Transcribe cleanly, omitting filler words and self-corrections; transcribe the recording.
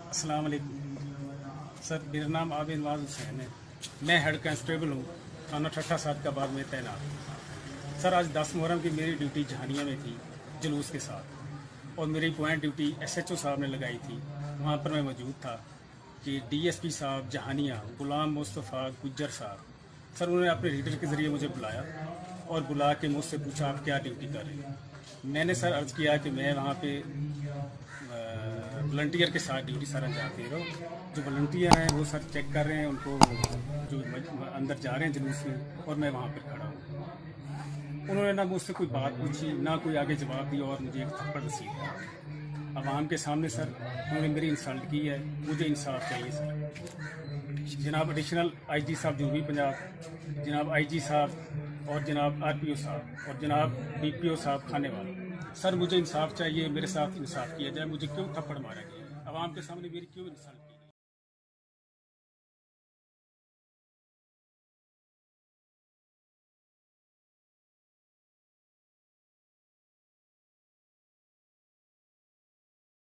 अस्सलाम वालेकुम सर, मेरा नाम आबिद नवाज हुसैन है। मैं हेड कांस्टेबल हूँ, थाना ठट्ठा सादकाबाद में तैनात। सर, आज 10 मुहर्रम की मेरी ड्यूटी जहानिया में थी जुलूस के साथ, और मेरी पॉइंट ड्यूटी SHO साहब ने लगाई थी। वहाँ पर मैं मौजूद था कि DSP साहब जहानिया गुलाम मुस्तफ़ा गुज्जर साहब, सर उन्होंने अपने रीडर के ज़रिए मुझे बुलाया और बुला के मुझसे पूछा आप क्या ड्यूटी कर रहे हैं। मैंने सर अर्ज़ किया कि मैं वहाँ पे वॉलंटियर के साथ ड्यूटी सर अंजाम दे रहा हूँ। जो वॉलंटियर हैं वो सर चेक कर रहे हैं उनको जो अंदर जा रहे हैं जुलूस में, और मैं वहाँ पर खड़ा हूँ। उन्होंने ना मुझसे कोई बात पूछी, ना कोई आगे जवाब दिया, और मुझे एक थप्पड़ रसीद आवाम के सामने सर उन्होंने मेरी इंसल्ट की है। मुझे इंसाफ चाहिए सर। जनाब एडिशनल IG साहब जनूबी पंजाब, जनाब IG साहब और जनाब RPO साहब और जनाब DPO साहब खाने वाले, सर मुझे इंसाफ चाहिए। मेरे साथ इंसाफ किया जाए। मुझे क्यों थप्पड़ मारा गया? आवाम के सामने मेरी क्यों इंसल्ट की?